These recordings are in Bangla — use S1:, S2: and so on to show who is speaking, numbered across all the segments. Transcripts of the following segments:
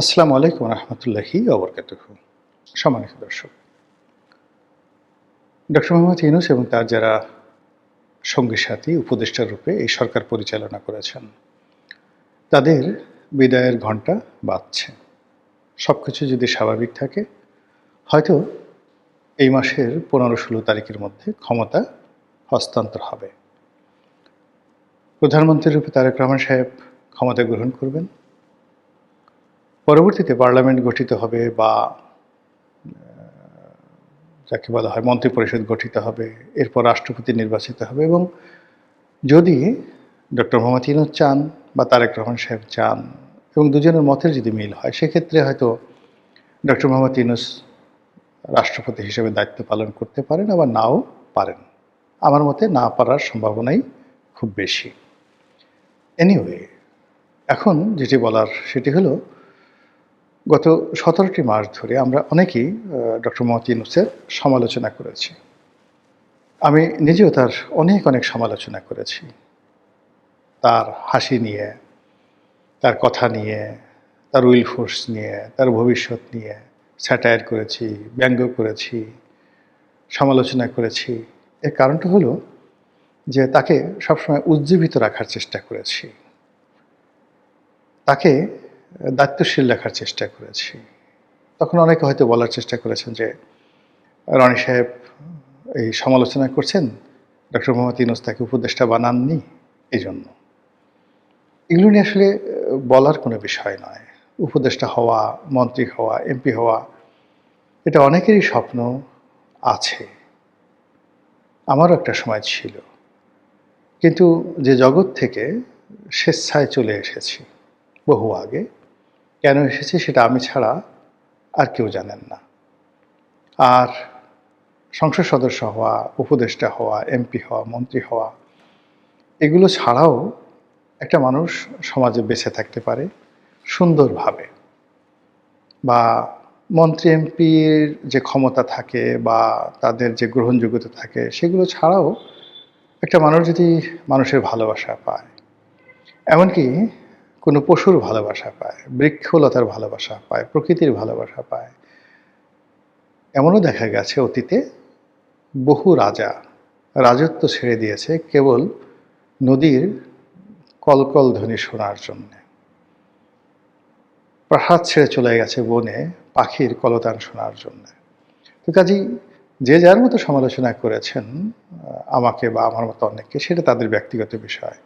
S1: আসসালামু আলাইকুম রহমতুল্লাহি ওবরকাতুহু। সম্মানিত দর্শক, ডক্টর মোহাম্মদ ইউনূস এবং তার যারা সঙ্গী সাথী উপদেষ্টা রূপে এই সরকার পরিচালনা করেছেন, তাদের বিদায়ের ঘণ্টা বাজছে। সবকিছু যদি স্বাভাবিক থাকে, হয়তো এই মাসের 15-16 তারিখের মধ্যে ক্ষমতা হস্তান্তর হবে। প্রধানমন্ত্রী রূপে তারেক রহমান সাহেব ক্ষমতা গ্রহণ করবেন। পরবর্তীতে পার্লামেন্ট গঠিত হবে বা যাকে বলা হয় মন্ত্রিপরিষদ গঠিত হবে, এরপর রাষ্ট্রপতি নির্বাচিত হবে এবং যদি ডক্টর মোহাম্মদ ইউনূস চান বা তারেক রহমান সাহেব চান এবং দুজনের মতের যদি মিল হয়, সেক্ষেত্রে হয়তো ডক্টর মোহাম্মদ ইউনূস রাষ্ট্রপতি হিসেবে দায়িত্ব পালন করতে পারেন, আবার নাও পারেন। আমার মতে না পারার সম্ভাবনাই খুব বেশি। এনিওয়ে, এখন যেটি বলার সেটি হলো, গত 17টি মাস ধরে আমরা অনেকেই ডক্টর মোহাম্মদ ইউনূসের সমালোচনা করেছি। আমি নিজেও তার অনেক সমালোচনা করেছি। তার হাসি নিয়ে, তার কথা নিয়ে, তার উইল ফোর্স নিয়ে, তার ভবিষ্যৎ নিয়ে স্যাটায়ার করেছি, ব্যঙ্গ করেছি, সমালোচনা করেছি। এর কারণটা হলো যে তাকে সবসময় উজ্জীবিত রাখার চেষ্টা করেছি। তাকে দায়িত্বশীল রাখার চেষ্টা করেছি। তখন অনেকে হয়তো বলার চেষ্টা করেছেন যে, রনি সাহেব এই সমালোচনা করছেন, ডক্টর মোহাম্মদ ইউনূস তাকে উপদেষ্টা বানাননি এজন্য। এগুলো নিয়ে আসলে বলার কোনো বিষয় নয়। উপদেষ্টা হওয়া, মন্ত্রী হওয়া, এমপি হওয়া, এটা অনেকেরই স্বপ্ন আছে। আমারও একটা সময় ছিল। কিন্তু যে জগৎ থেকে স্বেচ্ছায় চলে এসেছি বহু আগে, কেন এসেছি সেটা আমি ছাড়া আর কেউ জানেন না। আর সংসদ সদস্য হওয়া, উপদেষ্টা হওয়া, এমপি হওয়া, মন্ত্রী হওয়া, এগুলো ছাড়াও একটা মানুষ সমাজে বেঁচে থাকতে পারে সুন্দরভাবে। বা মন্ত্রী এমপির যে ক্ষমতা থাকে বা তাদের যে গ্রহণযোগ্যতা থাকে, সেগুলো ছাড়াও একটা মানুষ যদি মানুষের ভালোবাসা পায়, এমনকি কোনো পশুর ভালোবাসা পায়, বৃক্ষলতার ভালোবাসা পায়, প্রকৃতির ভালোবাসা পায়, এমনও দেখা গেছে অতীতে বহু রাজা রাজত্ব ছেড়ে দিয়েছে কেবল নদীর কলকল ধ্বনি শোনার জন্য। প্রাসাদ ছেড়ে চলে গেছে বনে পাখির কলতান শোনার জন্য। তো কাজেই যে যার মতো সমালোচনা করেছেন আমাকে বা আমার মতো অনেককে, সেটা তাদের ব্যক্তিগত বিষয়।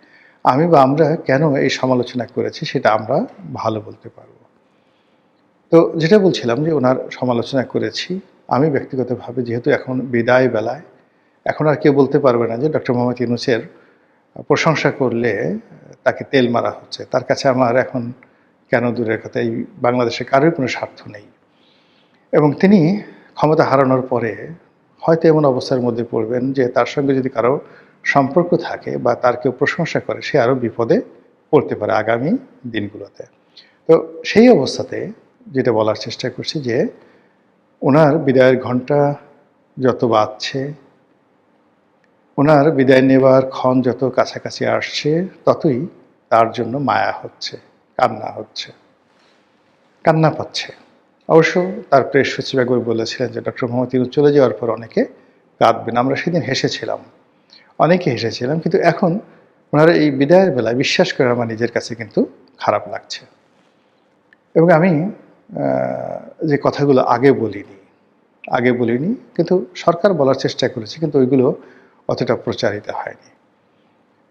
S1: আমি বা আমরা কেন এই সমালোচনা করেছি সেটা আমরা ভালো বলতে পারব। তো যেটা বলছিলাম যে ওনার সমালোচনা করেছি আমি ব্যক্তিগতভাবে, যেহেতু এখন বিদায় বেলায়, এখন আর কেউ বলতে পারবে না যে ডক্টর মোহাম্মদ ইউনূসের প্রশংসা করলে তাকে তেল মারা হচ্ছে। তার কাছে আমার এখন কেন দূরের কথা, এই বাংলাদেশে কারোর কোনো স্বার্থ নেই। এবং তিনি ক্ষমতা হারানোর পরে হয়তো এমন অবস্থার মধ্যে পড়বেন যে তার সঙ্গে যদি কারো সম্পর্ক থাকে বা তার কেউ প্রশংসা করে, সে আরও বিপদে পড়তে পারে আগামী দিনগুলোতে। তো সেই অবস্থাতে যেটা বলার চেষ্টা করছি যে, ওনার বিদায়ের ঘণ্টা যত বাজছে, ওনার বিদায় নেবার ক্ষণ যত কাছাকাছি আসছে, ততই তার জন্য মায়া হচ্ছে, কান্না হচ্ছে, কান্না পাচ্ছে। অবশ্য তার প্রেস সচিব একবার বলেছিলেন যে ডক্টর মোহাম্মদ ইউনূস চলে যাওয়ার পর অনেকে কাঁদবেন। আমরা সেদিন হেসেছিলাম, অনেকে হেসেছিলাম, কিন্তু এখন ওনার এই বিদায়ের বেলায় বিশ্বাস করে আমার নিজের কাছে কিন্তু খারাপ লাগছে। এবং আমি যে কথাগুলো আগে বলিনি, কিন্তু সরকার বলার চেষ্টা করেছে, কিন্তু ওইগুলো অতটা প্রচারিত হয়নি।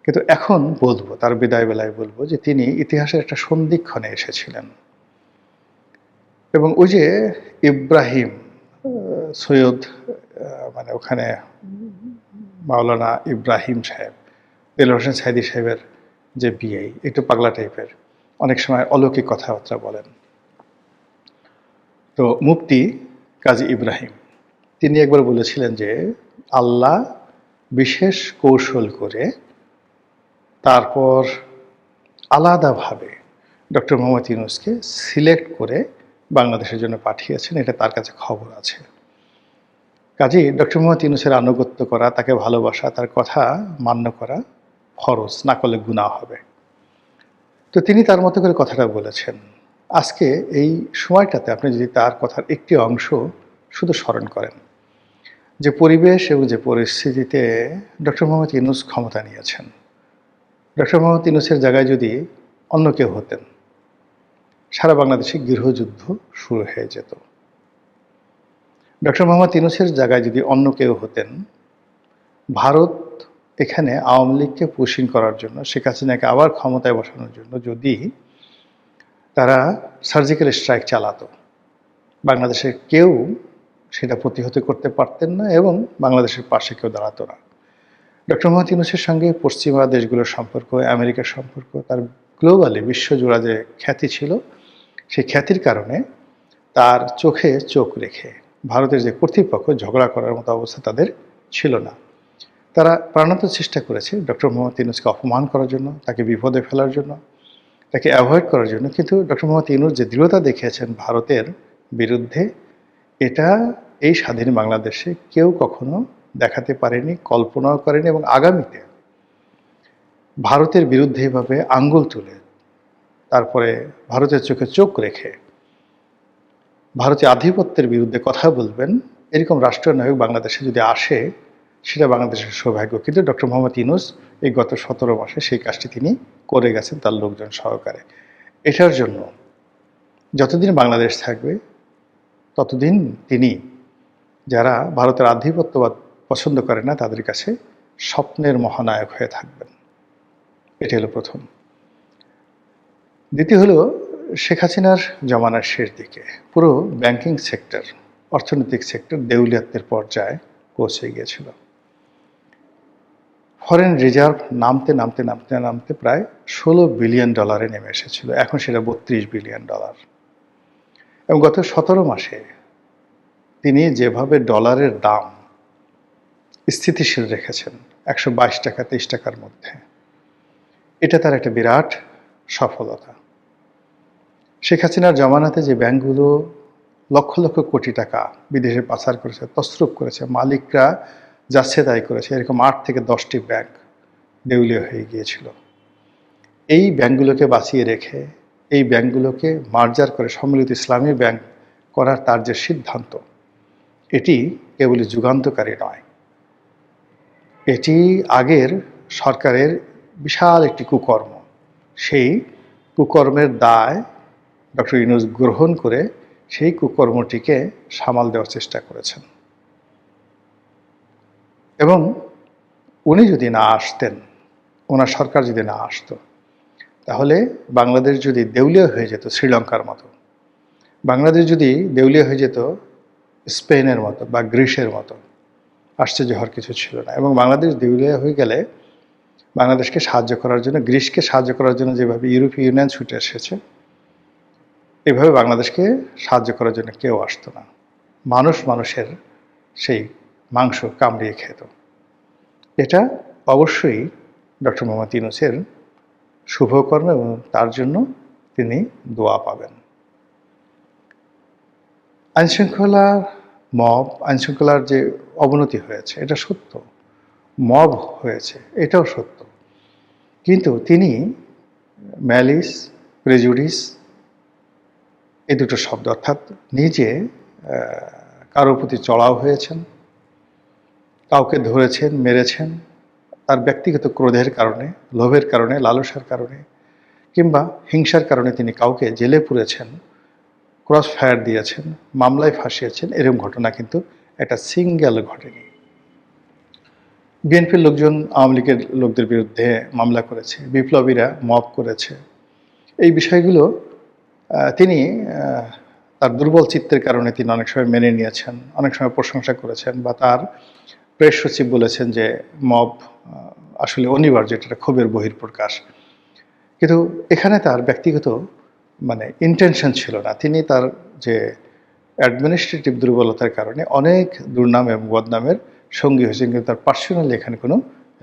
S1: কিন্তু এখন বলবো, তার বিদায় বেলায় বলবো যে তিনি ইতিহাসের একটা সন্ধিক্ষণে এসেছিলেন। এবং ওই যে ইব্রাহিম সৈয়দ, মানে ওখানে মাওলানা ইব্রাহিম সাহেব, দেলোয়ার হোসেন সাইদি সাহেবের যে বিয়ে, একটু পাগলা টাইপের, অনেক সময় অলৌকিক কথাবার্তা বলেন। তো মুফতি কাজী ইব্রাহিম, তিনি একবার বলেছিলেন যে আল্লাহ বিশেষ কৌশল করে তারপর আলাদাভাবে ডক্টর মোহাম্মদ ইউনূসকে সিলেক্ট করে বাংলাদেশের জন্য পাঠিয়েছেন, এটা তার কাছে খবর আছে। কাজেই ডক্টর মোহাম্মদ ইউনূসের আনুগত্য করা, তাকে ভালোবাসা, তার কথা মান্য করা ফরজ, না করলে গুনাহ হবে। তো তিনি তার মতো করে কথাটা বলেছেন। আজকে এই সময়টাতে আপনি যদি তার কথার একটি অংশ শুধু স্মরণ করেন, যে পরিবেশ এবং যে পরিস্থিতিতে ডক্টর মোহাম্মদ ইউনূস ক্ষমতা নিয়েছেন, ডক্টর মোহাম্মদ ইউনূসের জায়গায় যদি অন্য কেউ হতেন, সারা বাংলাদেশে গৃহযুদ্ধ শুরু হয়ে যেত। ডক্টর মোহাম্মদ ইউনূসের জায়গায় যদি অন্য কেউ হতেন, ভারত এখানে আওয়ামী লীগকে পুশিং করার জন্য, শেখ হাসিনাকে আবার ক্ষমতায় বসানোর জন্য যদি তারা সার্জিক্যাল স্ট্রাইক চালাতো, বাংলাদেশের কেউ সেটা প্রতিহত করতে পারতেন না এবং বাংলাদেশের পাশে কেউ দাঁড়াতো না। ডক্টর মোহাম্মদ ইউনূসের সঙ্গে পশ্চিমা দেশগুলোর সম্পর্ক, আমেরিকার সম্পর্ক, তার গ্লোবালি বিশ্বজোড়া যে খ্যাতি ছিল, সেই খ্যাতির কারণে তার চোখে চোখ রেখে ভারতের যে কর্তৃপক্ষ ঝগড়া করার মতো অবস্থা তাদের ছিল না। তারা প্রাণান্ত চেষ্টা করেছে ডক্টর মোহাম্মদ ইউনূসকে অপমান করার জন্য, তাকে বিপদে ফেলার জন্য, তাকে অ্যাভয়েড করার জন্য। কিন্তু ডক্টর মোহাম্মদ ইউনূস যে দৃঢ়তা দেখিয়েছেন ভারতের বিরুদ্ধে, এটা এই স্বাধীন বাংলাদেশে কেউ কখনো দেখাতে পারেনি, কল্পনাও করেনি। এবং আগামীতে ভারতের বিরুদ্ধে এভাবে আঙ্গুল তুলে, তারপরে ভারতের চোখে চোখ রেখে ভারতীয় আধিপত্যের বিরুদ্ধে কথা বলবেন, এরকম রাষ্ট্রনায়ক বাংলাদেশে যদি আসে, সেটা বাংলাদেশের সৌভাগ্য। কিন্তু ডক্টর মোহাম্মদ ইউনূস এই গত 17 মাসে সেই কাজটি তিনি করে গেছেন তার লোকজন সহকারে। এটার জন্য যতদিন বাংলাদেশ থাকবে, ততদিন তিনি, যারা ভারতের আধিপত্যবাদ পছন্দ করে না, তাদের কাছে স্বপ্নের মহানায়ক হয়ে থাকবেন। এটি হলো প্রথম। দ্বিতীয় হলো, শেখ হাসিনার জমানার শেষ দিকে পুরো ব্যাংকিং সেক্টর, অর্থনৈতিক সেক্টর দেউলিয়াত্বের পর্যায়ে পৌঁছে গিয়েছিল। ফরেন রিজার্ভ নামতে নামতে নামতে নামতে প্রায় $16 বিলিয়ন নেমে এসেছিল। এখন সেটা $32 বিলিয়ন। এবং গত 17 মাসে তিনি যেভাবে ডলারের দাম স্থিতিশীল রেখেছেন 122 টাকা 23 টাকার মধ্যে, এটা তার একটা বিরাট সফলতা। শেখ হাসিনার জমানাতে যে ব্যাংকগুলো লক্ষ লক্ষ কোটি টাকা বিদেশে পাচার করেছে, তছরুপ করেছে, মালিকরা যাচ্ছে তাই করেছে, এরকম 8 থেকে 10টি ব্যাংক দেউলিয়া হয়ে গিয়েছিল। এই ব্যাংকগুলোকে বাঁচিয়ে রেখে, এই ব্যাংকগুলোকে মার্জার করে সম্মিলিত ইসলামী ব্যাংক করার তার যে সিদ্ধান্ত, এটি কেবলই যুগান্তকারী নয়, এটি আগের সরকারের বিশাল একটি কুকর্ম। সেই কুকর্মের দায় ডক্টর ইউনূস গ্রহণ করে সেই কুকর্মটিকে সামাল দেওয়ার চেষ্টা করেছেন। এবং উনি যদি না আসতেন, ওনার সরকার যদি না আসতো, তাহলে বাংলাদেশ যদি দেউলিয়া হয়ে যেত শ্রীলঙ্কার মতো, বাংলাদেশ যদি দেউলিয়া হয়ে যেত স্পেনের মতো বা গ্রিসের মতো, আশ্চর্য হওয়ার কিছু ছিল না। এবং বাংলাদেশ দেউলিয়া হয়ে গেলে বাংলাদেশকে সাহায্য করার জন্য, গ্রিসকে সাহায্য করার জন্য যেভাবে ইউরোপীয় ইউনিয়ন ছুটে এসেছে, এভাবে বাংলাদেশকে সাহায্য করার জন্য কেউ আসতো না। মানুষ মানুষের সেই মাংস কামড়িয়ে খেত। এটা অবশ্যই ডক্টর মোহাম্মদ ইউনূসের শুভকর্ম এবং তার জন্য তিনি দোয়া পাবেন। আইনশৃঙ্খলা, মব, আইনশৃঙ্খলার যে অবনতি হয়েছে এটা সত্য, মব হয়েছে এটাও সত্য। কিন্তু তিনি ম্যালিস, প্রেজুডিস, এই দুটো শব্দ, অর্থাৎ নিজে কারোর প্রতি চড়াও হয়েছেন, কাউকে ধরেছেন, মেরেছেন তার ব্যক্তিগত ক্রোধের কারণে, লোভের কারণে, লালসার কারণে, কিংবা হিংসার কারণে তিনি কাউকে জেলে পুরেছেন, ক্রস ফায়ার দিয়েছেন, মামলায় ফাঁসিয়েছেন, এরকম ঘটনা কিন্তু একটা সিঙ্গেল ঘটেনি। বিএনপির লোকজন আওয়ামী লীগের লোকদের বিরুদ্ধে মামলা করেছে, বিপ্লবীরা মব করেছে। এই বিষয়গুলো তিনি তার দুর্বল চিত্তের কারণে তিনি অনেক সময় মেনে নিয়েছেন, অনেক সময় প্রশংসা করেছেন, বা তার প্রেস সচিব বলেছেন যে মব আসলে অনিবার্য, এটা ক্ষোভের বহিঃপ্রকাশ। কিন্তু এখানে তার ব্যক্তিগত ইন্টেনশন ছিল না। তিনি তার যে অ্যাডমিনিস্ট্রেটিভ দুর্বলতার কারণে অনেক দুর্নাম এবং বদনামের সঙ্গী হয়েছেন, কিন্তু তার পার্সোনালি এখানে কোনো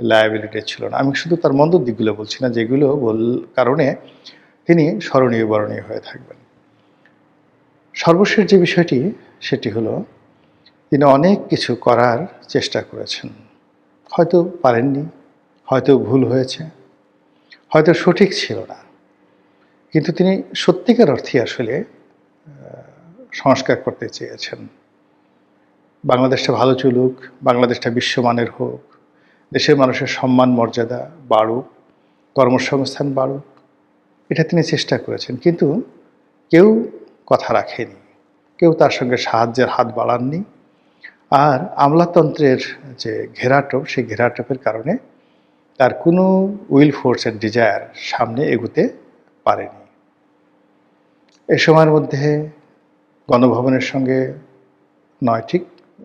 S1: লায়াবিলিটি ছিল না। আমি শুধু তার মন্দ দিকগুলো বলছি না, যেগুলো কারণে তিনি স্মরণীয় বরণীয় হয়ে থাকবেন। সর্বশেষ যে বিষয়টি, সেটি হলো তিনি অনেক কিছু করার চেষ্টা করেছেন, হয়তো পারেননি, হয়তো ভুল হয়েছে, হয়তো সঠিক ছিল না, কিন্তু তিনি সত্যিকার অর্থে আসলে সংস্কার করতে চেয়েছেন। বাংলাদেশটা ভালো চলুক, বাংলাদেশটা বিশ্বমানের হোক, দেশের মানুষের সম্মান মর্যাদা বাড়ুক, কর্মসংস্থান বাড়ুক, এটা তিনি চেষ্টা করেছেন। কিন্তু কেউ কথা রাখেনি, কেউ তার সঙ্গে সাহায্যের হাত বাড়াননি। আর আমলাতন্ত্রের যে ঘেরাটোপ, সেই ঘেরাটোপের কারণে তার কোনো উইল ফোর্স এন্ড ডিজায়ার সামনে এগুতে পারেনি। এই সময়ের মধ্যে গণভবনের সঙ্গে নয় ঠিক,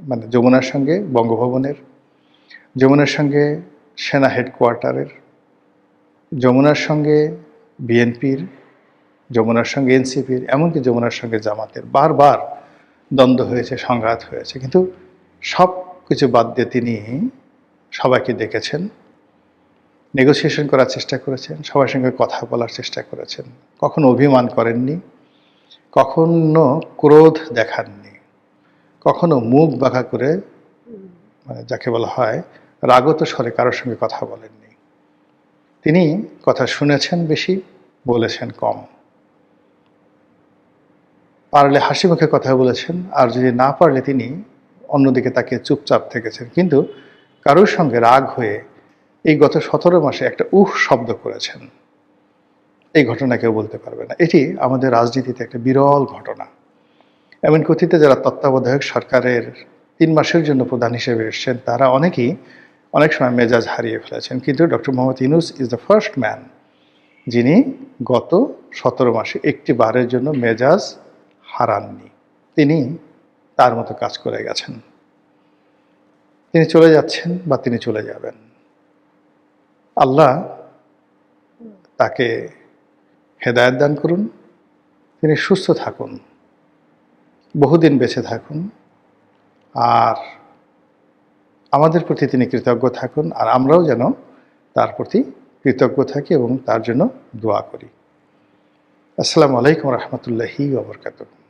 S1: মানে যমুনার সঙ্গে বঙ্গভবনের, যমুনার সঙ্গে সেনা হেডকোয়ার্টারের, যমুনার সঙ্গে বিএনপির, যমুনার সঙ্গে এনসিপির, এমনকি যমুনার সঙ্গে জামাতের বারবার দ্বন্দ্ব হয়েছে, সংঘাত হয়েছে। কিন্তু সব কিছু বাদ দিয়ে তিনি সবাইকে ডেকেছেন, নেগোসিয়েশন করার চেষ্টা করেছেন, সবার সঙ্গে কথা বলার চেষ্টা করেছেন। কখনো অভিমান করেননি, কখনো ক্রোধ দেখাননি, কখনো মুখ বাঁকা করে, মানে যাকে বলা হয় রাগত স্বরে কারোর সঙ্গে কথা বলেননি। তিনি কথা শুনেছেন বেশি, বলেছেন কম। পারলে হাসি মুখে কথা বলেছেন, আর যদি না পারলে তিনি অন্যদিকে তাকে চুপচাপ থেকেছেন। কিন্তু কারোর সঙ্গে রাগ হয়ে এই গত 17 মাসে একটা শব্দ করেছেন, এই ঘটনা কেউ বলতে পারবে না। এটি আমাদের রাজনীতিতে একটা বিরল ঘটনা। এমনকি অতীতে যারা তত্ত্বাবধায়ক সরকারের 3 মাসের জন্য প্রধান হিসেবে এসেছেন, তারা অনেকেই অনেক সময় মেজাজ হারিয়ে ফেলেছেন। কিন্তু doctor Mohammad Yunus is the first man যিনি গত 17 মাসে একটি বারের জন্য মেজাজ হারাননি। তিনি তার মতো কাজ করে গেছেন। তিনি চলে যাচ্ছেন বা তিনি চলে যাবেন। আল্লাহ তাকে হেদায়েত দান করুন, তিনি সুস্থ থাকুন, বহুদিন বেঁচে থাকুন, আর আমাদের প্রতি তিনি কৃতজ্ঞ থাকুন, আর আমরাও যেন তার প্রতি কৃতজ্ঞ থাকি এবং তার জন্য দোয়া করি। আসসালামু আলাইকুম রহমতুল্লাহি ওয়া বারাকাতুহু।